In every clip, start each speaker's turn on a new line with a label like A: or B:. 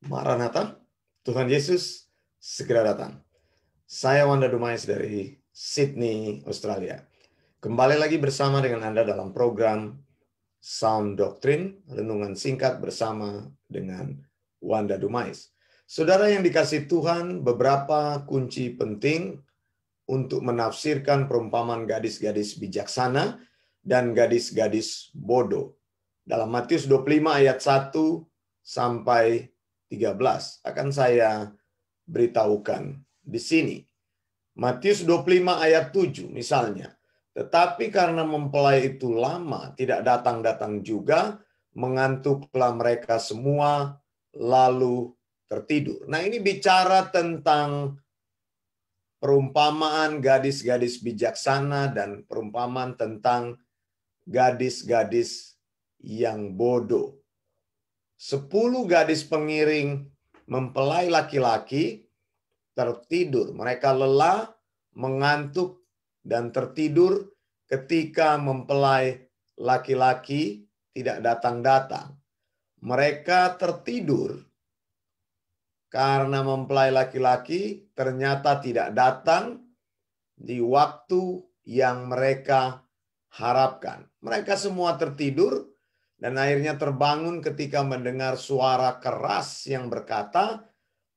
A: Maranatha, Tuhan Yesus segera datang. Saya Wanda Dumais dari Sydney, Australia. Kembali lagi bersama dengan Anda dalam program Sound Doctrine, renungan singkat bersama dengan Wanda Dumais. Saudara yang dikasihi Tuhan, beberapa kunci penting untuk menafsirkan perumpamaan gadis-gadis bijaksana dan gadis-gadis bodoh. Dalam Matius 25 ayat 1 sampai 13 akan saya beritahukan di sini. Matius 25 ayat 7 misalnya. Tetapi karena mempelai itu lama, tidak datang-datang juga, mengantuklah mereka semua, lalu tertidur. Nah, ini bicara tentang perumpamaan gadis-gadis bijaksana dan perumpamaan tentang gadis-gadis yang bodoh. 10 gadis pengiring mempelai laki-laki tertidur. Mereka lelah, mengantuk, dan tertidur ketika mempelai laki-laki tidak datang-datang. Mereka tertidur karena mempelai laki-laki ternyata tidak datang di waktu yang mereka harapkan. Mereka semua tertidur dan akhirnya terbangun ketika mendengar suara keras yang berkata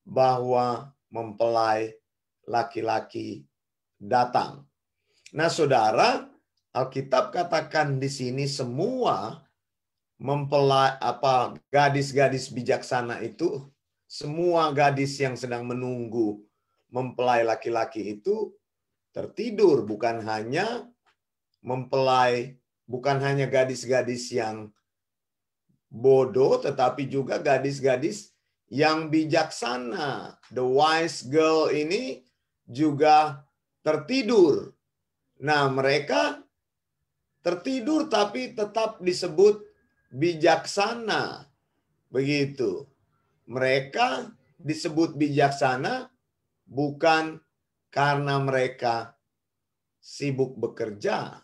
A: bahwa mempelai laki-laki datang. Nah, saudara, Alkitab katakan di sini semua mempelai gadis-gadis bijaksana itu, semua gadis yang sedang menunggu mempelai laki-laki itu tertidur, bukan hanya gadis-gadis yang bodoh, tetapi juga gadis-gadis yang bijaksana. The wise girl ini juga tertidur. Nah, mereka tertidur tapi tetap disebut bijaksana. Begitu. Mereka disebut bijaksana bukan karena mereka sibuk bekerja.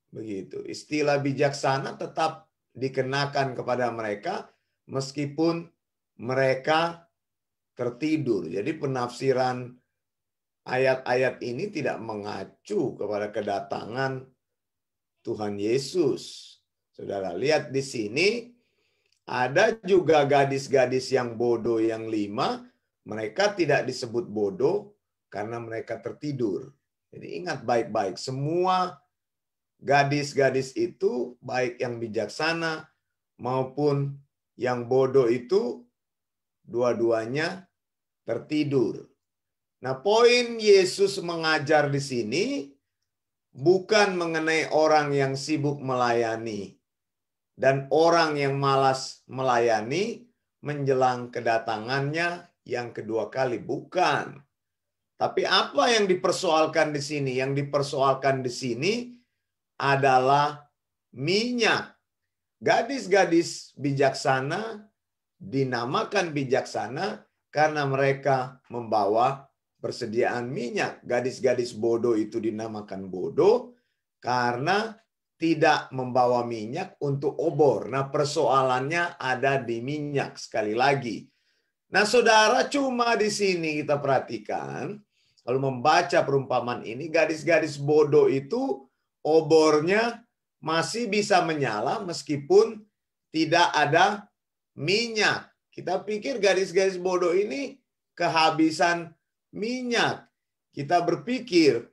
A: Begitu. Istilah bijaksana tetap dikenakan kepada mereka meskipun mereka tertidur. Jadi penafsiran ayat-ayat ini tidak mengacu kepada kedatangan Tuhan Yesus. Saudara lihat di sini ada juga gadis-gadis yang bodoh yang 5. Mereka tidak disebut bodoh karena mereka tertidur. Jadi ingat baik-baik, semua gadis-gadis itu, baik yang bijaksana maupun yang bodoh itu, dua-duanya tertidur. Nah, poin Yesus mengajar di sini bukan mengenai orang yang sibuk melayani dan orang yang malas melayani menjelang kedatangannya yang kedua kali. Bukan. Tapi apa yang dipersoalkan di sini? Yang dipersoalkan di sini adalah minyak. Gadis-gadis bijaksana dinamakan bijaksana karena mereka membawa persediaan minyak. Gadis-gadis bodoh itu dinamakan bodoh karena tidak membawa minyak untuk obor. Nah, persoalannya ada di minyak sekali lagi. Nah, saudara, cuma di sini kita perhatikan, kalau membaca perumpamaan ini, gadis-gadis bodoh itu obornya masih bisa menyala meskipun tidak ada minyak. Kita pikir gadis-gadis bodoh ini kehabisan minyak. Kita berpikir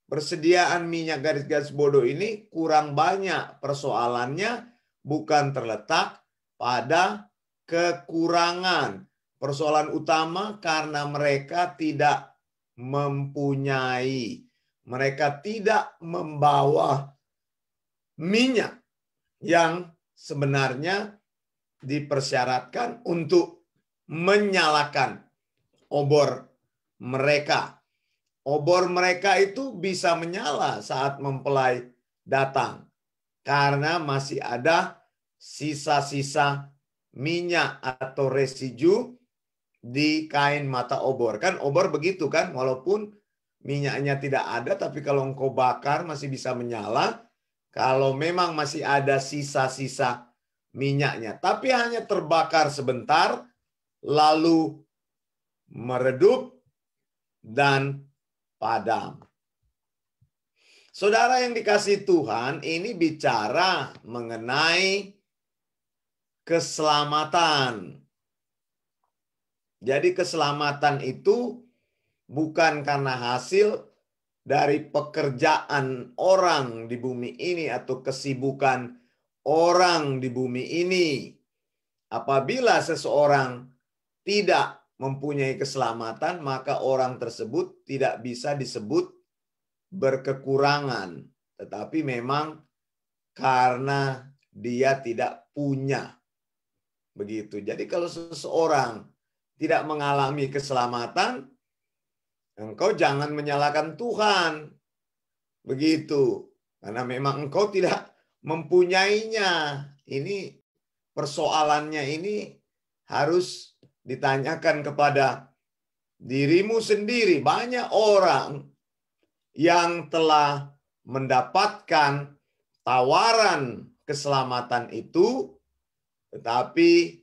A: persediaan minyak gadis-gadis bodoh ini kurang banyak. Persoalannya bukan terletak pada kekurangan. Persoalan utama karena mereka tidak mempunyai, mereka tidak membawa minyak yang sebenarnya dipersyaratkan untuk menyalakan obor mereka. Obor mereka itu bisa menyala saat mempelai datang karena masih ada sisa-sisa minyak atau residu di kain mata obor. Kan obor begitu kan, walaupun minyaknya tidak ada, tapi kalau engkau bakar masih bisa menyala. Kalau memang masih ada sisa-sisa minyaknya, tapi hanya terbakar sebentar, lalu meredup dan padam. Saudara yang dikasihi Tuhan, ini bicara mengenai keselamatan. Jadi keselamatan itu bukan karena hasil dari pekerjaan orang di bumi ini atau kesibukan orang di bumi ini. Apabila seseorang tidak mempunyai keselamatan, maka orang tersebut tidak bisa disebut berkekurangan. Tetapi memang karena dia tidak punya. Begitu. Jadi kalau seseorang tidak mengalami keselamatan, engkau jangan menyalahkan Tuhan. Begitu. Karena memang engkau tidak mempunyainya. Ini persoalannya ini harus ditanyakan kepada dirimu sendiri. Banyak orang yang telah mendapatkan tawaran keselamatan itu, tetapi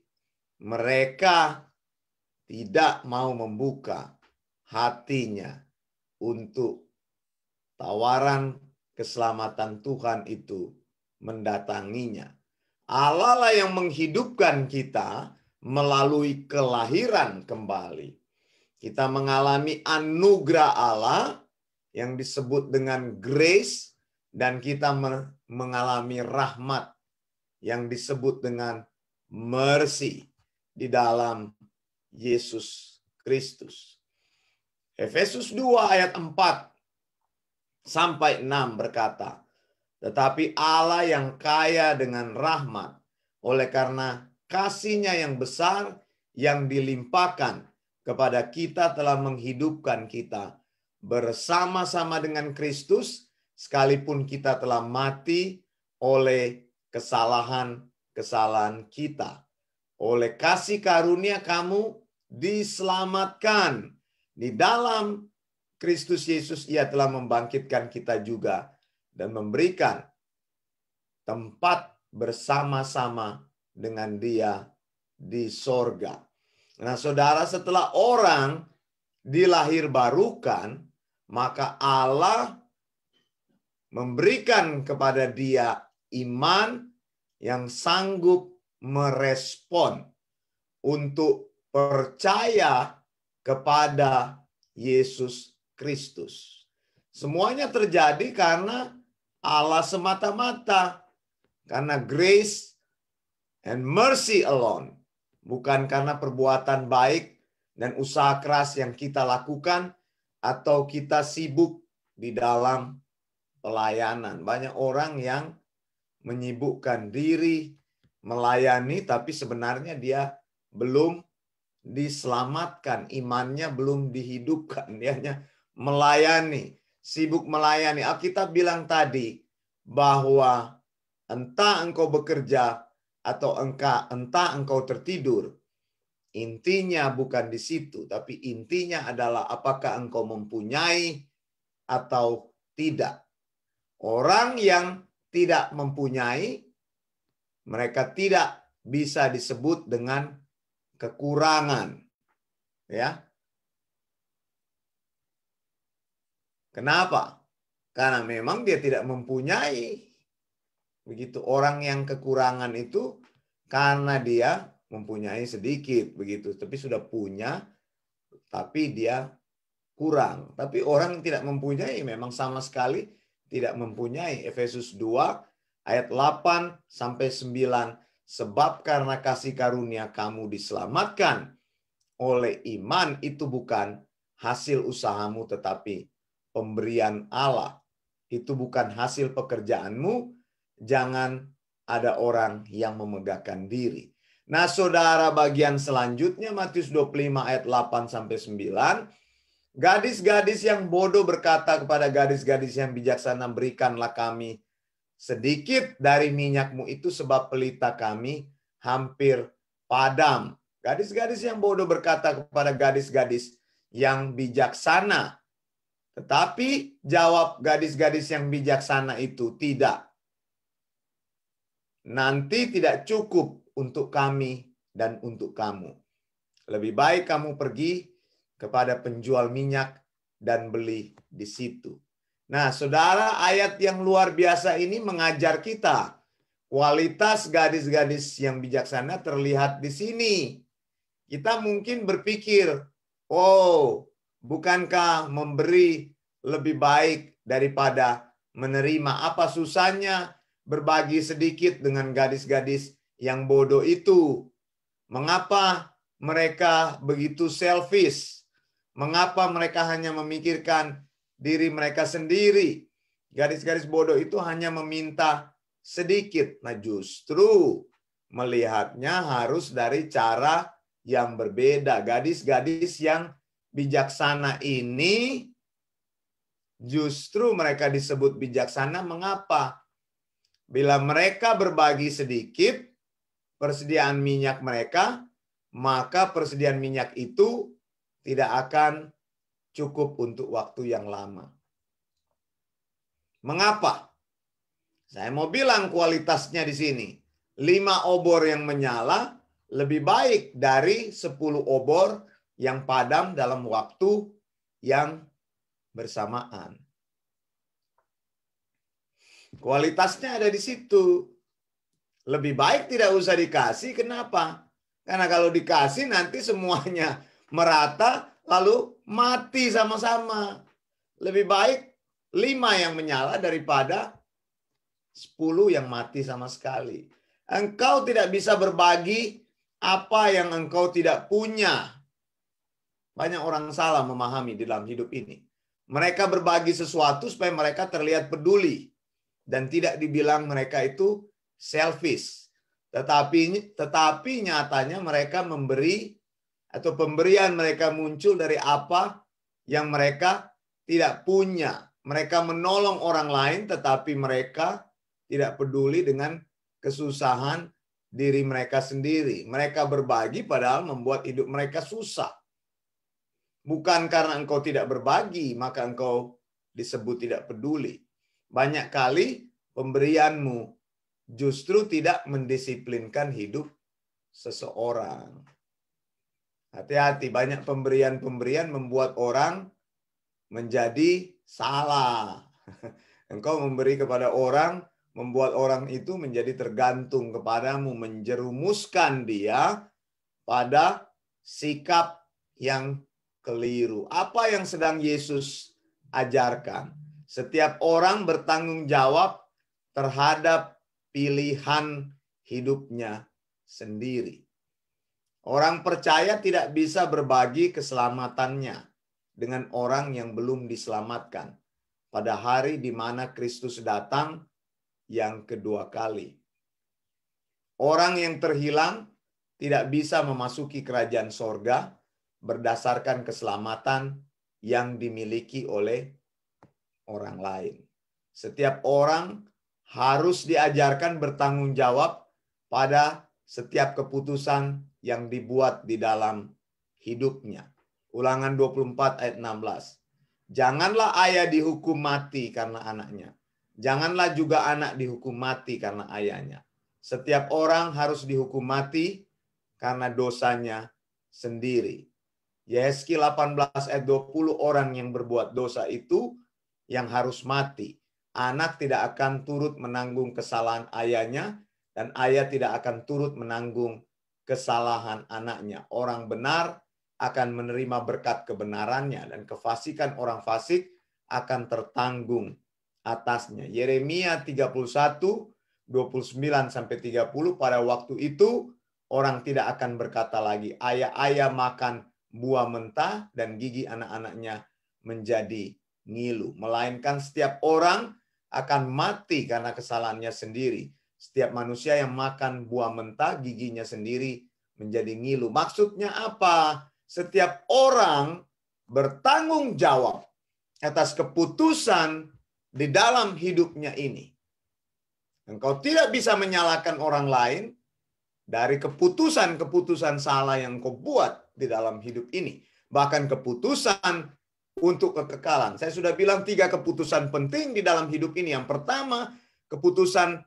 A: mereka tidak mau membuka hatinya untuk tawaran keselamatan Tuhan itu mendatanginya. Allah lah yang menghidupkan kita melalui kelahiran kembali. Kita mengalami anugerah Allah yang disebut dengan grace, dan kita mengalami rahmat yang disebut dengan mercy di dalam Yesus Kristus. Efesus 2 ayat 4 sampai 6 berkata, tetapi Allah yang kaya dengan rahmat, oleh karena kasih-Nya yang besar yang dilimpahkan kepada kita, telah menghidupkan kita bersama-sama dengan Kristus, sekalipun kita telah mati oleh kesalahan-kesalahan kita. Oleh kasih karunia kamu diselamatkan. Di dalam Kristus Yesus Ia telah membangkitkan kita juga dan memberikan tempat bersama-sama dengan Dia di sorga. Nah, saudara, setelah orang dilahirbarukan, maka Allah memberikan kepada dia iman yang sanggup merespon untuk percaya kepada Yesus Kristus. Semuanya terjadi karena Allah semata-mata, karena grace and mercy alone, bukan karena perbuatan baik dan usaha keras yang kita lakukan atau kita sibuk di dalam pelayanan. Banyak orang yang menyibukkan diri melayani, tapi sebenarnya dia belum diselamatkan, imannya belum dihidupkan, dia hanya melayani, sibuk melayani. Alkitab bilang tadi bahwa entah engkau bekerja atau entah engkau tertidur, intinya bukan di situ, tapi intinya adalah apakah engkau mempunyai atau tidak. Orang yang tidak mempunyai, mereka tidak bisa disebut dengan kekurangan. Ya. Kenapa? Karena memang dia tidak mempunyai. Begitu, orang yang kekurangan itu karena dia mempunyai sedikit, begitu, tapi sudah punya, tapi dia kurang. Tapi orang yang tidak mempunyai memang sama sekali tidak mempunyai. Efesus 2 ayat 8 sampai 9. Sebab karena kasih karunia kamu diselamatkan oleh iman, itu bukan hasil usahamu tetapi pemberian Allah. Itu bukan hasil pekerjaanmu. Jangan ada orang yang memegahkan diri. Nah, saudara, bagian selanjutnya Matius 25 ayat 8 sampai 9. Gadis-gadis yang bodoh berkata kepada gadis-gadis yang bijaksana, berikanlah kami sedikit dari minyakmu itu, sebab pelita kami hampir padam. Gadis-gadis yang bodoh berkata kepada gadis-gadis yang bijaksana. Tetapi jawab gadis-gadis yang bijaksana itu, tidak. Nanti tidak cukup untuk kami dan untuk kamu. Lebih baik kamu pergi kepada penjual minyak dan beli di situ. Nah, saudara, ayat yang luar biasa ini mengajar kita. Kualitas gadis-gadis yang bijaksana terlihat di sini. Kita mungkin berpikir, oh, bukankah memberi lebih baik daripada menerima? Apa susahnya berbagi sedikit dengan gadis-gadis yang bodoh itu? Mengapa mereka begitu selfish? Mengapa mereka hanya memikirkan diri mereka sendiri? Gadis-gadis bodoh itu hanya meminta sedikit. Nah, justru melihatnya harus dari cara yang berbeda. Gadis-gadis yang bijaksana ini justru mereka disebut bijaksana. Mengapa? Bila mereka berbagi sedikit persediaan minyak mereka, maka persediaan minyak itu tidak akan cukup untuk waktu yang lama. Mengapa? Saya mau bilang kualitasnya di sini. 5 obor yang menyala lebih baik dari 10 obor yang padam dalam waktu yang bersamaan. Kualitasnya ada di situ. Lebih baik tidak usah dikasih. Kenapa? Karena kalau dikasih nanti semuanya merata lalu mati sama-sama. Lebih baik 5 yang menyala daripada 10 yang mati sama sekali. Engkau tidak bisa berbagi apa yang engkau tidak punya. Banyak orang salah memahami di dalam hidup ini. Mereka berbagi sesuatu supaya mereka terlihat peduli. Dan tidak dibilang mereka itu selfish. Tetapi nyatanya mereka memberi atau pemberian mereka muncul dari apa yang mereka tidak punya. Mereka menolong orang lain tetapi mereka tidak peduli dengan kesusahan diri mereka sendiri. Mereka berbagi padahal membuat hidup mereka susah. Bukan karena engkau tidak berbagi, maka engkau disebut tidak peduli. Banyak kali pemberianmu justru tidak mendisiplinkan hidup seseorang. Hati-hati, banyak pemberian-pemberian membuat orang menjadi salah. Engkau memberi kepada orang, membuat orang itu menjadi tergantung kepadamu, menjerumuskan dia pada sikap yang keliru. Apa yang sedang Yesus ajarkan? Setiap orang bertanggung jawab terhadap pilihan hidupnya sendiri. Orang percaya tidak bisa berbagi keselamatannya dengan orang yang belum diselamatkan pada hari di mana Kristus datang yang kedua kali. Orang yang terhilang tidak bisa memasuki kerajaan sorga berdasarkan keselamatan yang dimiliki oleh orang lain. Setiap orang harus diajarkan bertanggung jawab pada setiap keputusan yang dibuat di dalam hidupnya. Ulangan 24 ayat 16. Janganlah ayah dihukum mati karena anaknya. Janganlah juga anak dihukum mati karena ayahnya. Setiap orang harus dihukum mati karena dosanya sendiri. Yeskil 18 ayat 20, orang yang berbuat dosa itu yang harus mati. Anak tidak akan turut menanggung kesalahan ayahnya, dan ayah tidak akan turut menanggung kesalahan anaknya. Orang benar akan menerima berkat kebenarannya, dan kefasikan orang fasik akan tertanggung atasnya. Yeremia 31, 29-30, pada waktu itu orang tidak akan berkata lagi, ayah makan buah mentah dan gigi anak-anaknya menjadi ngilu. Melainkan setiap orang akan mati karena kesalahannya sendiri. Setiap manusia yang makan buah mentah, giginya sendiri menjadi ngilu. Maksudnya apa? Setiap orang bertanggung jawab atas keputusan di dalam hidupnya ini. Engkau tidak bisa menyalahkan orang lain dari keputusan-keputusan salah yang kau buat di dalam hidup ini. Bahkan keputusan untuk kekekalan. Saya sudah bilang 3 keputusan penting di dalam hidup ini. Yang pertama, keputusan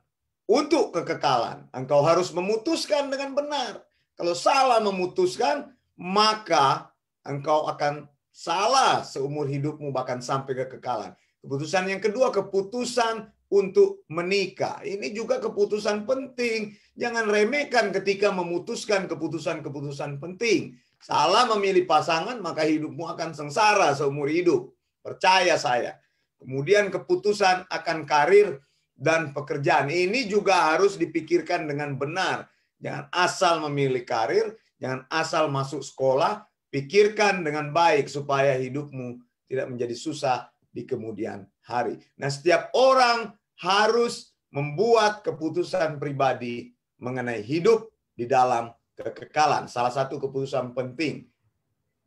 A: untuk kekekalan. Engkau harus memutuskan dengan benar. Kalau salah memutuskan, maka engkau akan salah seumur hidupmu, bahkan sampai kekekalan. Keputusan yang kedua, keputusan untuk menikah. Ini juga keputusan penting. Jangan remehkan ketika memutuskan keputusan-keputusan penting. Salah memilih pasangan, maka hidupmu akan sengsara seumur hidup. Percaya saya. Kemudian keputusan akan karir dan pekerjaan. Ini juga harus dipikirkan dengan benar. Jangan asal memilih karir, jangan asal masuk sekolah. Pikirkan dengan baik supaya hidupmu tidak menjadi susah di kemudian hari. Nah, setiap orang harus membuat keputusan pribadi mengenai hidup di dalam kekekalan. Salah satu keputusan penting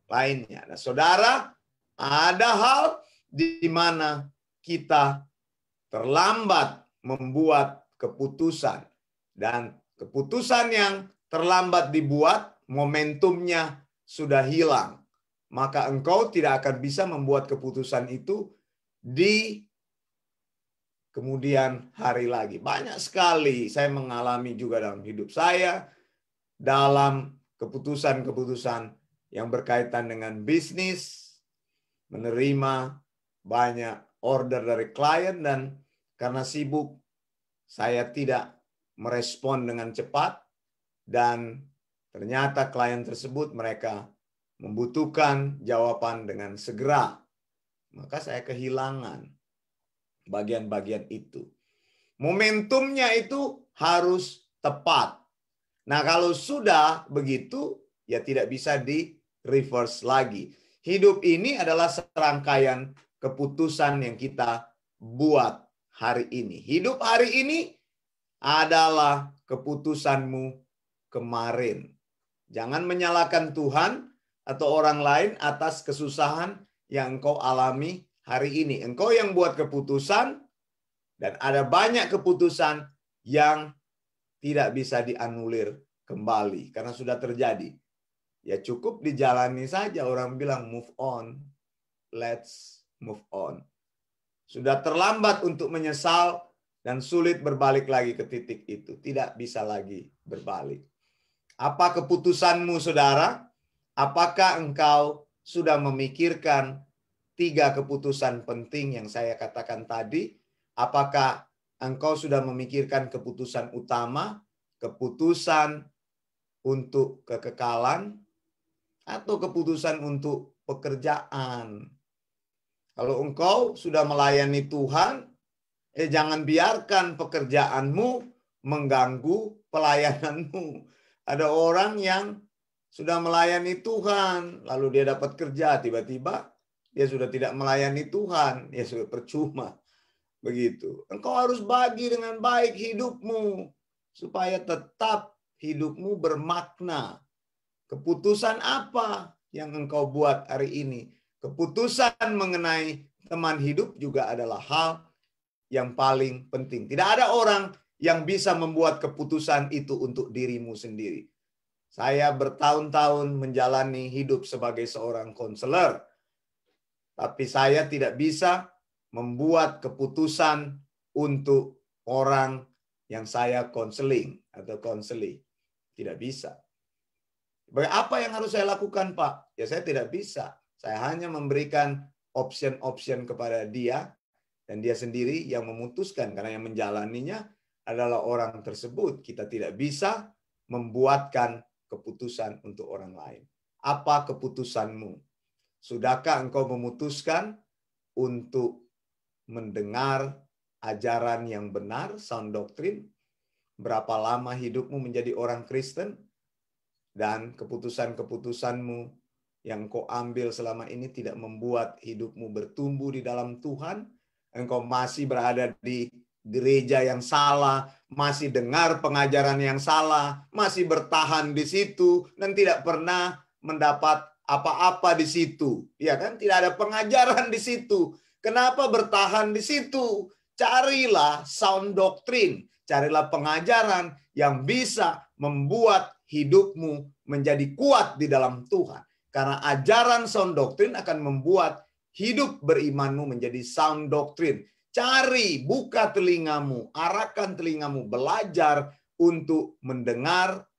A: lainnya. Nah, saudara, ada hal di mana kita terlambat membuat keputusan. Dan keputusan yang terlambat dibuat, momentumnya sudah hilang. Maka engkau tidak akan bisa membuat keputusan itu di kemudian hari lagi. Banyak sekali saya mengalami juga dalam hidup saya, dalam keputusan-keputusan yang berkaitan dengan bisnis, menerima banyak order dari klien, dan karena sibuk, saya tidak merespon dengan cepat, dan ternyata klien tersebut mereka membutuhkan jawaban dengan segera. Maka saya kehilangan bagian-bagian itu. Momentumnya itu harus tepat. Nah, kalau sudah begitu, ya tidak bisa di reverse lagi. Hidup ini adalah serangkaian keputusan yang kita buat hari ini. Hidup hari ini adalah keputusanmu kemarin. Jangan menyalahkan Tuhan atau orang lain atas kesusahan yang engkau alami hari ini. Engkau yang buat keputusan, dan ada banyak keputusan yang tidak bisa dianulir kembali karena sudah terjadi. Ya cukup dijalani saja. Orang bilang move on. Let's move on. Sudah terlambat untuk menyesal dan sulit berbalik lagi ke titik itu. Tidak bisa lagi berbalik. Apa keputusanmu, saudara? Apakah engkau sudah memikirkan 3 keputusan penting yang saya katakan tadi? Apakah engkau sudah memikirkan keputusan utama, keputusan untuk kekekalan, atau keputusan untuk pekerjaan? Kalau engkau sudah melayani Tuhan, jangan biarkan pekerjaanmu mengganggu pelayananmu. Ada orang yang sudah melayani Tuhan, lalu dia dapat kerja, tiba-tiba dia sudah tidak melayani Tuhan, ya sudah percuma. Begitu. Engkau harus bagi dengan baik hidupmu, supaya tetap hidupmu bermakna. Keputusan apa yang engkau buat hari ini? Keputusan mengenai teman hidup juga adalah hal yang paling penting. Tidak ada orang yang bisa membuat keputusan itu untuk dirimu sendiri. Saya bertahun-tahun menjalani hidup sebagai seorang konselor, tapi saya tidak bisa membuat keputusan untuk orang yang saya konseling atau konseli. Tidak bisa. Apa yang harus saya lakukan, Pak? Ya saya tidak bisa. Saya hanya memberikan option-option kepada dia, dan dia sendiri yang memutuskan, karena yang menjalaninya adalah orang tersebut. Kita tidak bisa membuatkan keputusan untuk orang lain. Apa keputusanmu? Sudahkah engkau memutuskan untuk mendengar ajaran yang benar, sound doctrine? Berapa lama hidupmu menjadi orang Kristen? Dan keputusan-keputusanmu yang kau ambil selama ini tidak membuat hidupmu bertumbuh di dalam Tuhan? Engkau masih berada di gereja yang salah, masih dengar pengajaran yang salah, masih bertahan di situ, dan tidak pernah mendapat apa-apa di situ. Ya kan? Tidak ada pengajaran di situ. Kenapa bertahan di situ? Carilah sound doctrine, carilah pengajaran yang bisa membuat hidupmu menjadi kuat di dalam Tuhan. Karena ajaran sound doctrine akan membuat hidup berimanmu menjadi sound doctrine. Cari, buka telingamu, arahkan telingamu, belajar untuk mendengar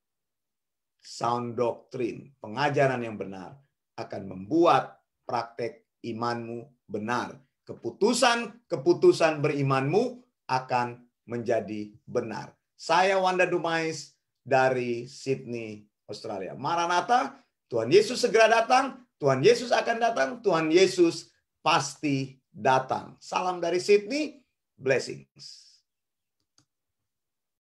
A: sound doctrine, pengajaran yang benar akan membuat praktek imanmu benar. Keputusan berimanmu akan menjadi benar. Saya Wanda Dumais dari Sydney, Australia. Maranatha, Tuhan Yesus segera datang, Tuhan Yesus akan datang, Tuhan Yesus pasti datang. Salam dari Sydney, blessings.